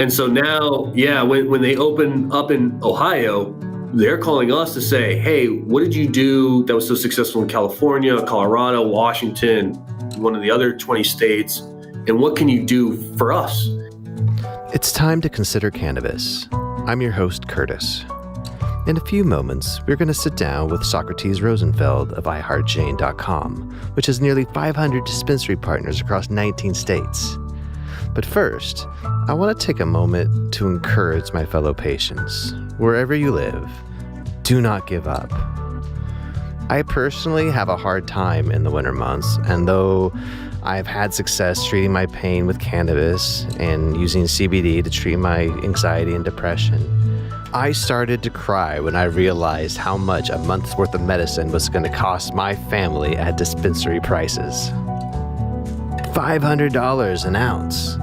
And so now, yeah, when they open up in Ohio, they're calling us to say, hey, what did you do that was so successful in California, Colorado, Washington, one of the other 20 states, and what can you do for us? It's time to consider cannabis. I'm your host, Curtis. In a few moments, we're going to sit down with Socrates Rosenfeld of iHeartJane.com, which has nearly 500 dispensary partners across 19 states. But first, I want to take a moment to encourage my fellow patients. Wherever you live, do not give up. I personally have a hard time in the winter months, and though I've had success treating my pain with cannabis and using CBD to treat my anxiety and depression, I started to cry when I realized how much a month's worth of medicine was going to cost my family at dispensary prices. $500 an ounce.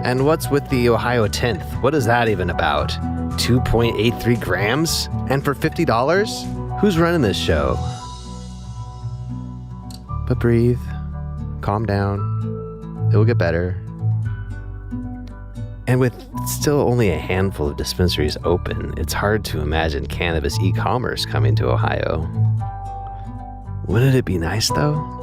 And what's with the Ohio 10th? What is that even about? 2.83 grams? And for $50? Who's running this show? But breathe. Calm down. It will get better. And with still only a handful of dispensaries open, it's hard to imagine cannabis e-commerce coming to Ohio. Wouldn't it be nice, though?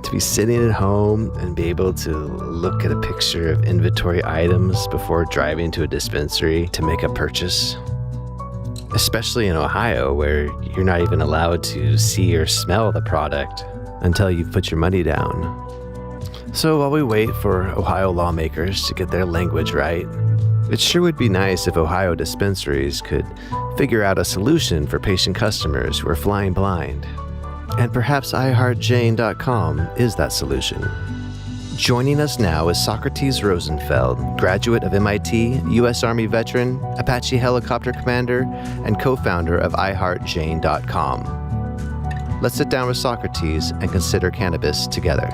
To be sitting at home and be able to look at a picture of inventory items before driving to a dispensary to make a purchase. Especially in Ohio, where you're not even allowed to see or smell the product until you've put your money down. So while we wait for Ohio lawmakers to get their language right, it sure would be nice if Ohio dispensaries could figure out a solution for patient customers who are flying blind. And perhaps iHeartJane.com is that solution. Joining us now is Socrates Rosenfeld, graduate of MIT, U.S. Army veteran, Apache helicopter commander, and co-founder of iHeartJane.com. Let's sit down with Socrates and consider cannabis together.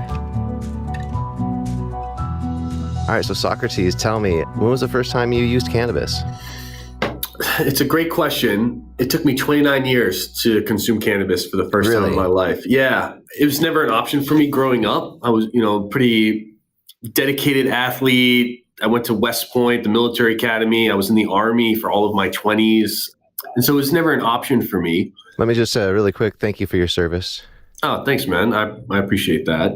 All right, so Socrates, tell me, when was the first time you used cannabis? It's a great question. It took me 29 years to consume cannabis for the first time in my life. Yeah, it was never an option for me growing up. I was, pretty dedicated athlete. I went to West Point, the military academy. I was in the Army for all of my 20s. And so it was never an option for me. Let me just really quick, thank you for your service. Oh, thanks, man. I appreciate that.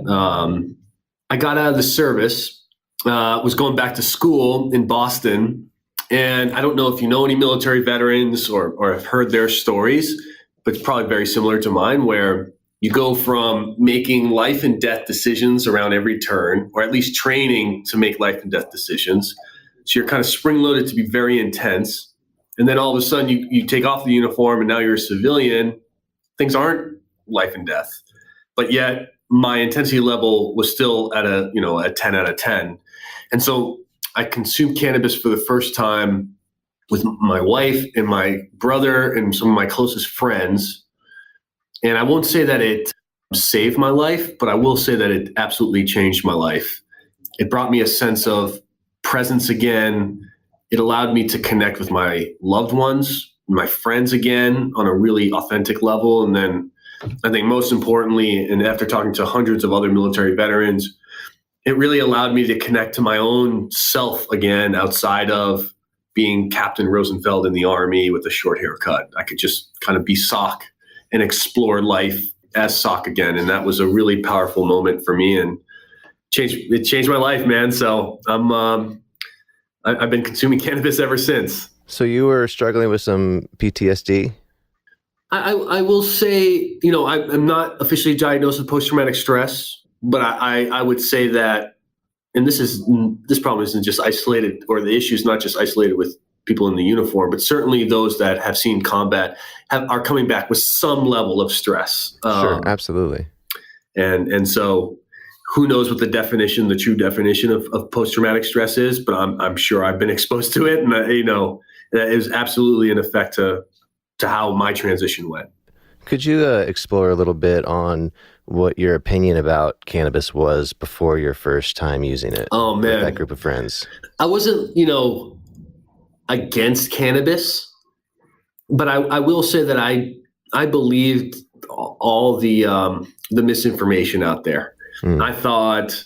I got out of the service, was going back to school in Boston. And I don't know if you know any military veterans or have heard their stories, but it's probably very similar to mine, where you go from making life and death decisions around every turn, or at least training to make life and death decisions. So you're kind of spring-loaded to be very intense. And then all of a sudden you take off the uniform and now you're a civilian. Things aren't life and death. But yet my intensity level was still at a 10 out of 10. And so I consumed cannabis for the first time with my wife and my brother and some of my closest friends. And I won't say that it saved my life, but I will say that it absolutely changed my life. It brought me a sense of presence again. It allowed me to connect with my loved ones, my friends again on a really authentic level. And then I think most importantly, and after talking to hundreds of other military veterans, it really allowed me to connect to my own self again outside of being Captain Rosenfeld in the Army with a short haircut. I could just kind of be Sock and explore life as Sock again. And that was a really powerful moment for me, and it changed my life, man. So I've been consuming cannabis ever since. So you were struggling with some PTSD? I will say, I'm not officially diagnosed with post-traumatic stress. But I would say that, and this problem isn't just isolated, or the issue is not just isolated with people in the uniform, but certainly those that have seen combat are coming back with some level of stress. Sure, absolutely. And so who knows what the true definition of post-traumatic stress is, but I'm sure I've been exposed to it. And, that is absolutely an effect to how my transition went. Could you explore a little bit on what your opinion about cannabis was before your first time using it? Oh, man. With that group of friends. I wasn't, against cannabis, but I will say that I believed all the misinformation out there. I thought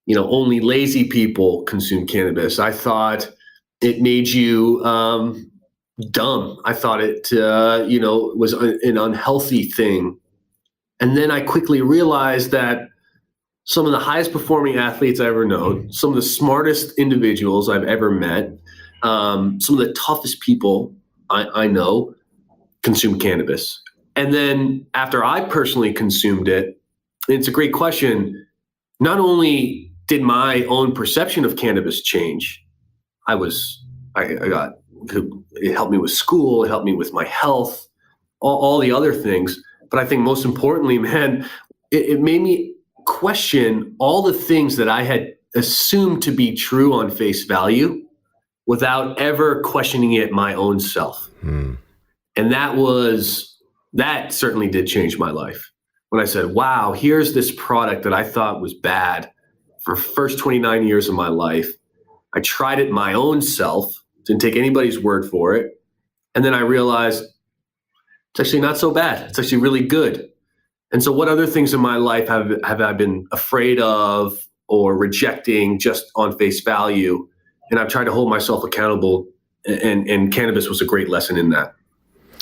only lazy people consume cannabis. I thought it made you dumb. I thought it, was an unhealthy thing. And then I quickly realized that some of the highest performing athletes I've ever known, some of the smartest individuals I've ever met, some of the toughest people I know consume cannabis. And then after I personally consumed it, it's a great question. Not only did my own perception of cannabis change, I got, it helped me with school, it helped me with my health, all the other things. But I think most importantly, man, it made me question all the things that I had assumed to be true on face value without ever questioning it my own self. And that certainly did change my life. When I said, wow, here's this product that I thought was bad for the first 29 years of my life. I tried it my own self, didn't take anybody's word for it. And then I realized it's actually not so bad. It's actually really good. And so what other things in my life have I been afraid of or rejecting just on face value? And I've tried to hold myself accountable, and cannabis was a great lesson in that.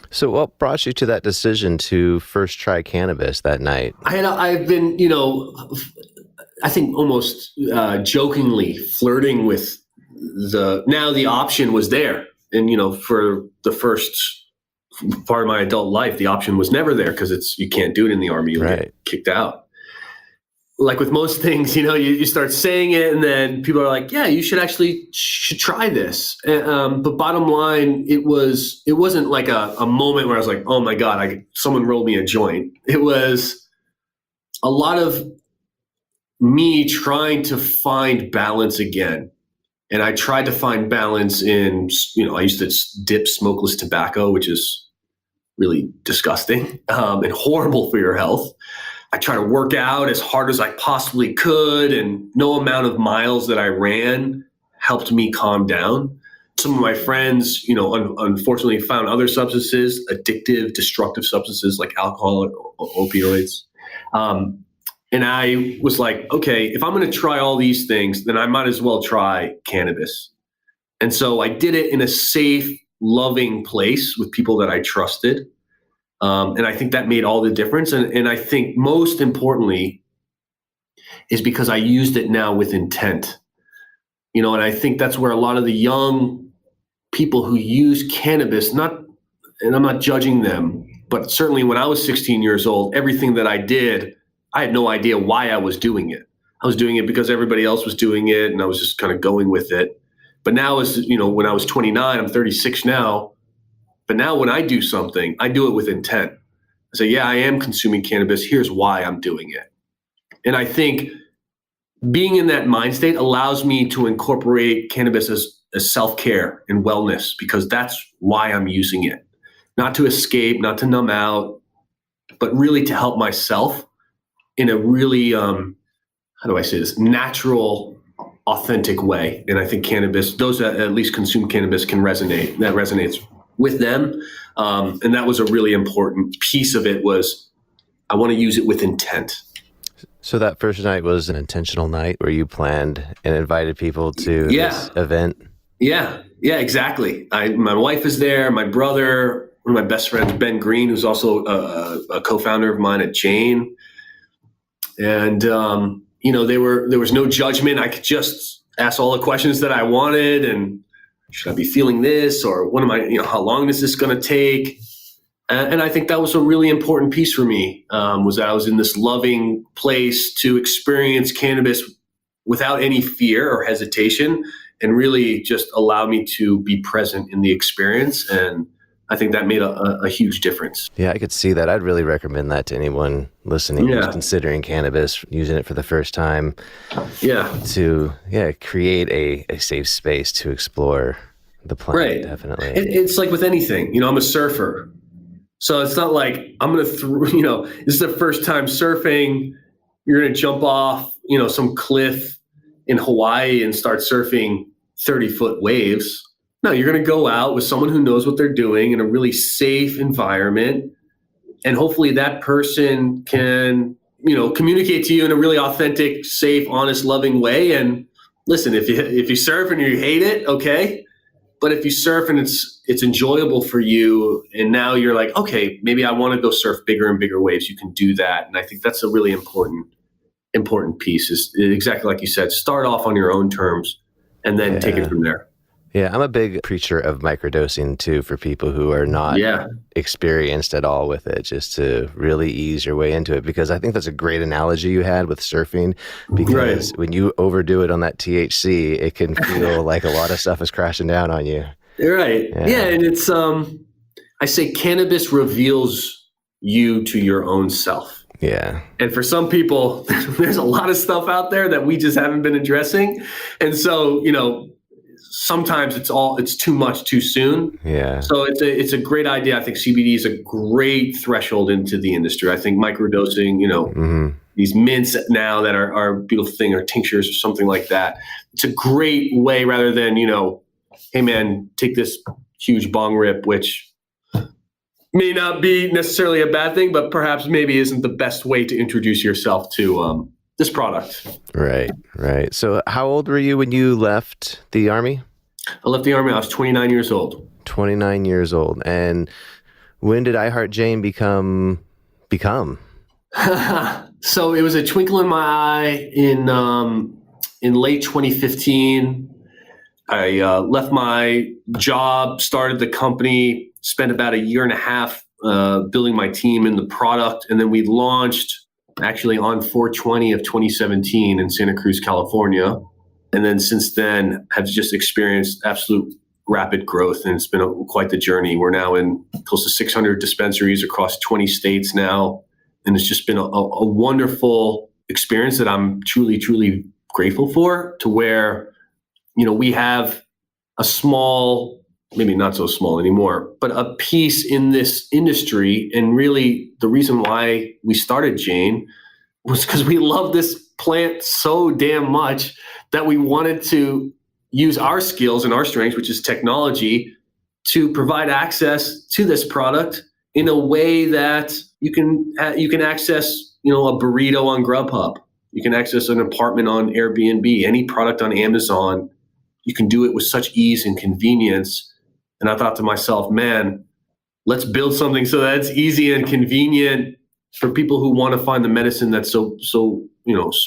So what brought you to that decision to first try cannabis that night? I've been, I think almost jokingly flirting with the option was there. And, for the first part of my adult life, the option was never there because you can't do it in the Army. You get kicked out. Like with most things, you start saying it and then people are like, yeah, you should try this. But bottom line, it wasn't like a moment where I was like, oh my God, someone rolled me a joint. It was a lot of me trying to find balance again. And I tried to find balance in, I used to dip smokeless tobacco, which is really disgusting and horrible for your health. I try to work out as hard as I possibly could, and no amount of miles that I ran helped me calm down. Some of my friends, unfortunately found other substances, addictive, destructive substances like alcohol or opioids. And I was like, okay, if I'm going to try all these things, then I might as well try cannabis. And so I did it in a safe, loving place with people that I trusted. And I think that made all the difference. And I think most importantly is because I used it now with intent. And I think that's where a lot of the young people who use cannabis, and I'm not judging them, but certainly when I was 16 years old, everything that I did, I had no idea why I was doing it. I was doing it because everybody else was doing it, and I was just kind of going with it. But now, when I was 29, I'm 36 now. But now when I do something, I do it with intent. I say, yeah, I am consuming cannabis. Here's why I'm doing it. And I think being in that mind state allows me to incorporate cannabis as self-care and wellness, because that's why I'm using it. Not to escape, not to numb out, but really to help myself in a really, how do I say this, natural, authentic way. And I think cannabis, those that at least consume cannabis can resonate. That resonates with them. And that was a really important piece of it, was I want to use it with intent. So that first night was an intentional night where you planned and invited people to this event? Yeah, exactly. My wife is there, my brother, one of my best friends, Ben Green, who's also a co-founder of mine at Jane. And, there was no judgment. I could just ask all the questions that I wanted, and should I be feeling this, or what am I, how long is this going to take? And I think that was a really important piece for me, was that I was in this loving place to experience cannabis without any fear or hesitation, and really just allow me to be present in the experience. And I think that made a huge difference. Yeah, I could see that. I'd really recommend that to anyone listening who's considering cannabis, using it for the first time. To create a safe space to explore the plant. Right. Definitely. It's like with anything. I'm a surfer. So it's not like I'm going to, this is the first time surfing. You're going to jump off, some cliff in Hawaii and start surfing 30-foot waves. No, you're going to go out with someone who knows what they're doing in a really safe environment. And hopefully that person can, communicate to you in a really authentic, safe, honest, loving way. And listen, if you surf and you hate it, okay. But if you surf and it's enjoyable for you, and now you're like, okay, maybe I want to go surf bigger and bigger waves, you can do that. And I think that's a really important piece, is exactly like you said, start off on your own terms and then take it from there. Yeah, I'm a big preacher of microdosing too, for people who are not experienced at all with it, just to really ease your way into it. Because I think that's a great analogy you had with surfing, because when you overdo it on that THC, it can feel like a lot of stuff is crashing down on you. You're right. Yeah, and it's I say cannabis reveals you to your own self. Yeah. And for some people, there's a lot of stuff out there that we just haven't been addressing. And so, sometimes it's too much too soon. Yeah. So it's a great idea. I think CBD is a great threshold into the industry. I think microdosing, these mints now that are a beautiful thing, or tinctures or something like that. It's a great way, rather than, hey man, take this huge bong rip, which may not be necessarily a bad thing, but perhaps maybe isn't the best way to introduce yourself to this product. Right. So how old were you when you left the Army? I left the Army. I was 29 years old. 29 years old. And when did I Heart Jane become? So it was a twinkle in my eye in late 2015. I left my job, started the company, spent about a year and a half building my team and the product. And then we launched actually on 4/20 of 2017 in Santa Cruz, California. And then since then have just experienced absolute rapid growth. And it's been quite the journey. We're now in close to 600 dispensaries across 20 states now. And it's just been a wonderful experience that I'm truly, truly grateful for, to where, we have a small, maybe not so small anymore, but a piece in this industry. And really the reason why we started Jane was because we love this plant so damn much that we wanted to use our skills and our strengths, which is technology, to provide access to this product in a way that you can access, a burrito on Grubhub. You can access an apartment on Airbnb, any product on Amazon. You can do it with such ease and convenience. And I thought to myself, man, let's build something so that it's easy and convenient for people who want to find the medicine that so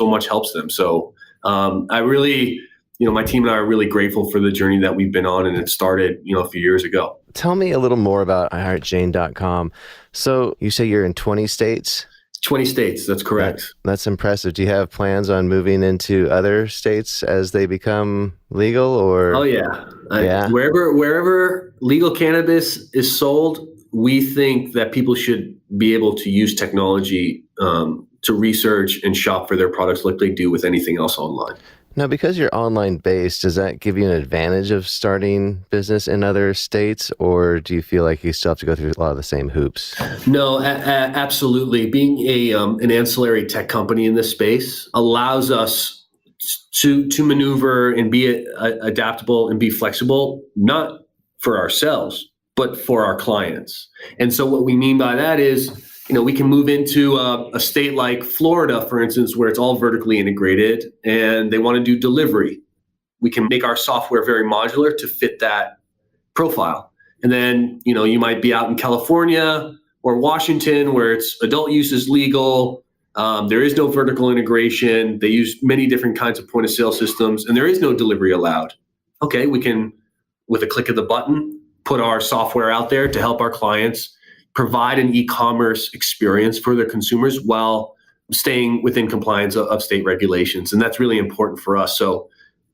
much helps them. So I really, my team and I are really grateful for the journey that we've been on, and it started, a few years ago. Tell me a little more about iHeartJane.com. So you say you're in 20 states? 20 states, that's correct. That's impressive. Do you have plans on moving into other states as they become legal, or? Oh yeah. Wherever legal cannabis is sold, we think that people should be able to use technology to research and shop for their products like they do with anything else online. Now, because you're online based, does that give you an advantage of starting business in other states, or do you feel like you still have to go through a lot of the same hoops? No, absolutely. Being an ancillary tech company in this space allows us to maneuver and be adaptable and be flexible, not for ourselves, but for our clients. And so what we mean by that is, we can move into a state like Florida, for instance, where it's all vertically integrated and they want to do delivery. We can make our software very modular to fit that profile. And then, you might be out in California or Washington where it's adult use is legal. There is no vertical integration. They use many different kinds of point of sale systems, and there is no delivery allowed. Okay, we can, with a click of the button, put our software out there to help our clients provide an e-commerce experience for their consumers while staying within compliance of state regulations. And that's really important for us. So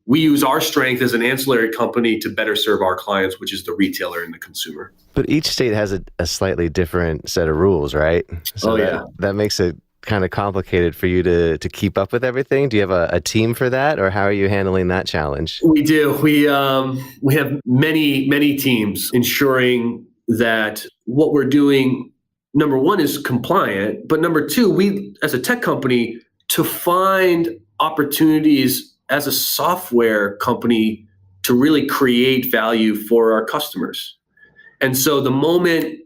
we use our strength as an ancillary company to better serve our clients, which is the retailer and the consumer. But each state has a slightly different set of rules, right? So that makes it kind of complicated for you to keep up with everything. Do you have a team for that, or how are you handling that challenge? We do. We have many teams ensuring that what we're doing, number one, is compliant, but number two, we as a tech company, to find opportunities as a software company to really create value for our customers. And so the moment,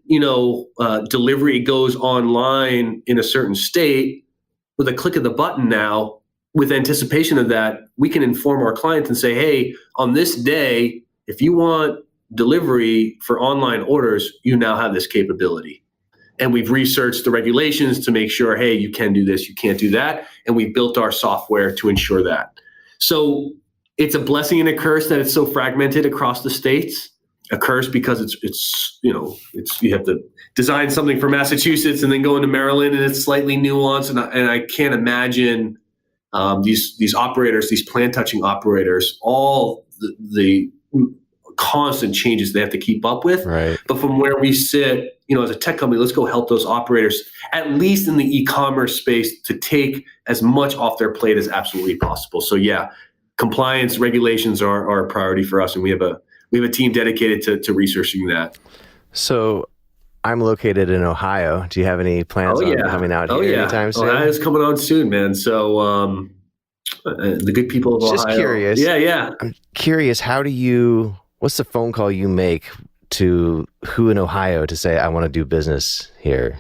delivery goes online in a certain state, with a click of the button now, with anticipation of that, we can inform our clients and say, hey, on this day, if you want delivery for online orders, you now have this capability. And we've researched the regulations to make sure, hey, you can do this, you can't do that. And we built our software to ensure that. So it's a blessing and a curse that it's so fragmented across the states. A curse because it's you have to design something for Massachusetts and then go into Maryland, and it's slightly nuanced. And I can't imagine these operators, these plant touching operators, all the constant changes they have to keep up with. Right. But from where we sit, as a tech company, let's go help those operators, at least in the e-commerce space, to take as much off their plate as absolutely possible. So yeah, compliance regulations are a priority for us, and we have a team dedicated to researching that. So I'm located in Ohio. Do you have any plans on coming out here anytime soon? That is coming on soon, man. So the good people of Ohio. Just curious. Yeah. I'm curious, what's the phone call you make to who in Ohio to say, I want to do business here?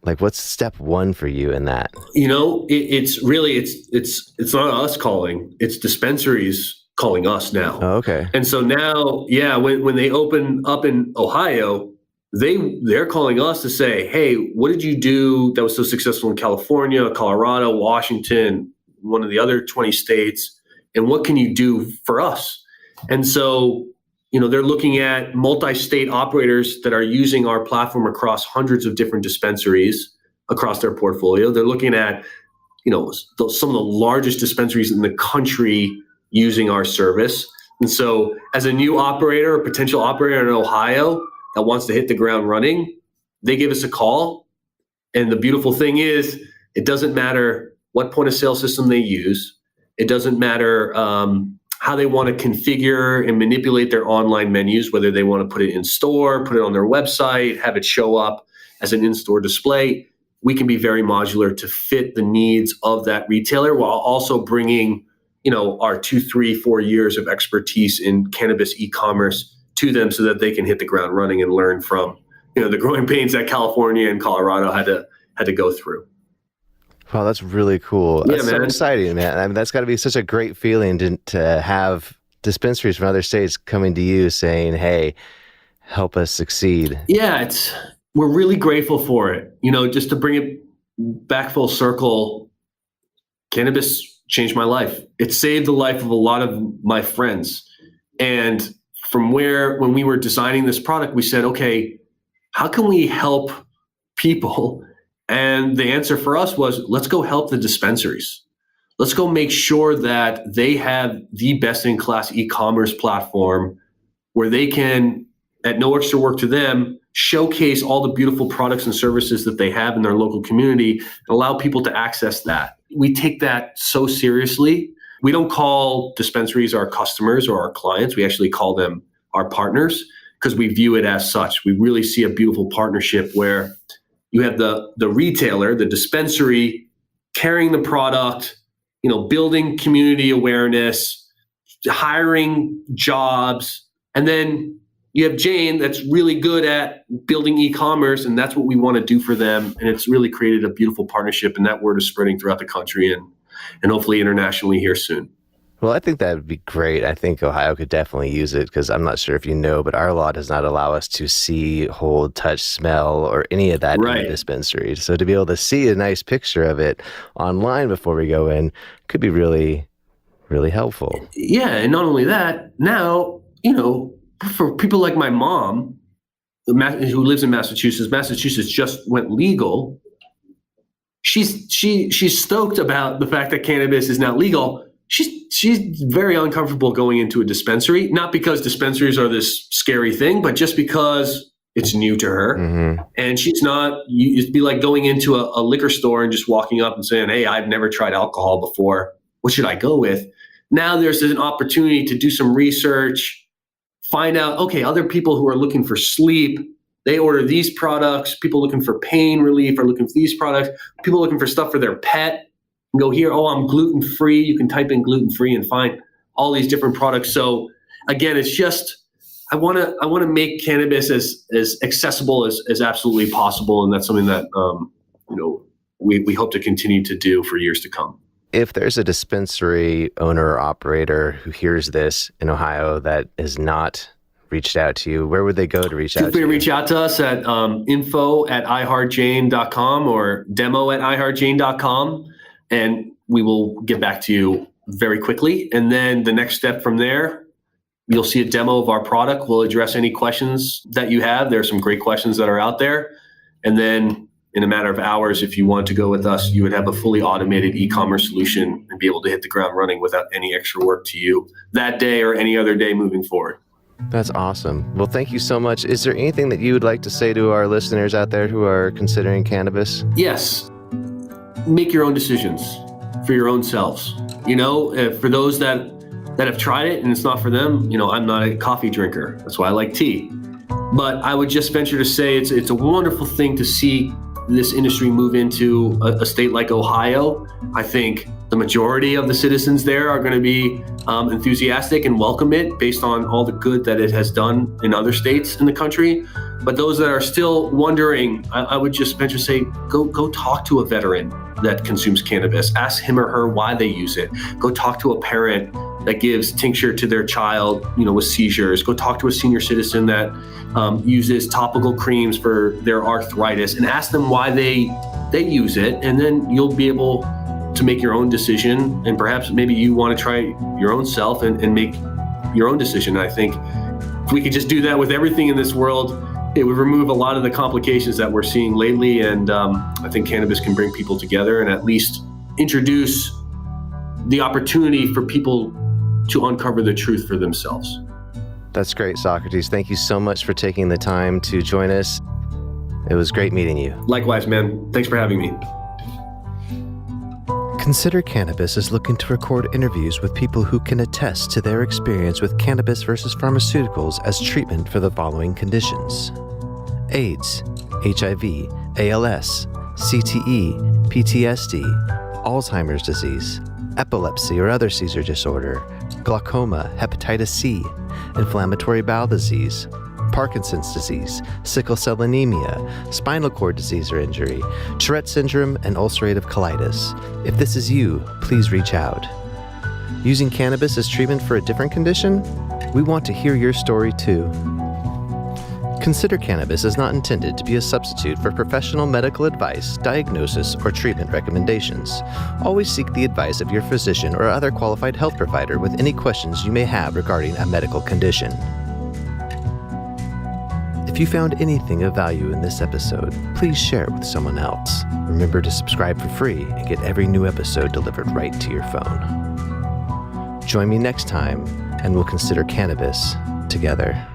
Like, what's step one for you in that? It's really, it's not us calling, it's dispensaries calling us now. Oh, okay. And so now, when they open up in Ohio, they're calling us to say, hey, what did you do that was so successful in California, Colorado, Washington, one of the other 20 states, and what can you do for us? And so, they're looking at multi-state operators that are using our platform across hundreds of different dispensaries across their portfolio. They're looking at, some of the largest dispensaries in the country using our service. And so as a new operator, a potential operator in Ohio that wants to hit the ground running, they give us a call. And the beautiful thing is, it doesn't matter what point of sale system they use. It doesn't matter how they want to configure and manipulate their online menus, whether they want to put it in store, put it on their website, have it show up as an in-store display. We can be very modular to fit the needs of that retailer while also bringing our 2, 3, 4 years of expertise in cannabis e-commerce to them so that they can hit the ground running and learn from, the growing pains that California and Colorado had to go through. Wow, that's really cool. Yeah, that's man. So exciting, man. I mean, that's got to be such a great feeling to have dispensaries from other states coming to you saying, hey, help us succeed. Yeah, we're really grateful for it. Just to bring it back full circle, cannabis changed my life. It saved the life of a lot of my friends. And when we were designing this product, we said, okay, how can we help people? And the answer for us was, let's go help the dispensaries. Let's go make sure that they have the best-in-class e-commerce platform where they can, at no extra work to them, showcase all the beautiful products and services that they have in their local community and allow people to access that. We take that so seriously. We don't call dispensaries our customers or our clients. We actually call them our partners because we view it as such. We really see a beautiful partnership where you have the retailer, the dispensary, carrying the product, building community awareness, hiring jobs, and then you have Jane that's really good at building e-commerce, and that's what we want to do for them. And it's really created a beautiful partnership, and that word is spreading throughout the country and hopefully internationally here soon. Well, I think that would be great. I think Ohio could definitely use it because I'm not sure if you know, but our law does not allow us to see, hold, touch, smell, or any of that in the dispensary. So to be able to see a nice picture of it online before we go in could be really, really helpful. Yeah, and not only that, now, for people like my mom, who lives in Massachusetts just went legal. She's stoked about the fact that cannabis is now legal. She's very uncomfortable going into a dispensary, not because dispensaries are this scary thing, but just because it's new to her. Mm-hmm. And she's not, it'd be like going into a liquor store and just walking up and saying, hey, I've never tried alcohol before. What should I go with? Now there's an opportunity to do some research, find out, okay, other people who are looking for sleep, they order these products. People looking for pain relief are looking for these products. People looking for stuff for their pet and go here, oh, I'm gluten-free. You can type in gluten-free and find all these different products. So again, it's just, I want to make cannabis as accessible as absolutely possible. And that's something that, we hope to continue to do for years to come. If there's a dispensary owner or operator who hears this in Ohio that has not reached out to you, where would they go to reach out to you? Feel free to reach out to us at info@iheartjane.com or demo@iheartjane.com, and we will get back to you very quickly. And then the next step from there, you'll see a demo of our product. We'll address any questions that you have. There are some great questions that are out there. And then in a matter of hours, if you want to go with us, you would have a fully automated e-commerce solution and be able to hit the ground running without any extra work to you that day or any other day moving forward. That's awesome. Well, thank you so much. Is there anything that you would like to say to our listeners out there who are considering cannabis? Yes. Make your own decisions for your own selves. For those that have tried it and it's not for them, I'm not a coffee drinker. That's why I like tea. But I would just venture to say it's a wonderful thing to see this industry move into a state like Ohio. I think the majority of the citizens there are going to be enthusiastic and welcome it based on all the good that it has done in other states in the country. But those that are still wondering, I would just venture to say, go talk to a veteran that consumes cannabis. Ask him or her why they use it. Go talk to a parent that gives tincture to their child, with seizures. Go talk to a senior citizen that uses topical creams for their arthritis, and ask them why they use it. And then you'll be able to make your own decision. And perhaps maybe you want to try your own self and make your own decision. I think if we could just do that with everything in this world, it would remove a lot of the complications that we're seeing lately. And I think cannabis can bring people together and at least introduce the opportunity for people to uncover the truth for themselves. That's great, Socrates. Thank you so much for taking the time to join us. It was great meeting you. Likewise, man. Thanks for having me. Consider Cannabis is looking to record interviews with people who can attest to their experience with cannabis versus pharmaceuticals as treatment for the following conditions: AIDS, HIV, ALS, CTE, PTSD, Alzheimer's disease, epilepsy or other seizure disorder, glaucoma, hepatitis C, inflammatory bowel disease, Parkinson's disease, sickle cell anemia, spinal cord disease or injury, Tourette syndrome, and ulcerative colitis. If this is you, please reach out. Using cannabis as treatment for a different condition? We want to hear your story too. Consider Cannabis is not intended to be a substitute for professional medical advice, diagnosis, or treatment recommendations. Always seek the advice of your physician or other qualified health provider with any questions you may have regarding a medical condition. If you found anything of value in this episode, please share it with someone else. Remember to subscribe for free and get every new episode delivered right to your phone. Join me next time, and we'll consider cannabis together.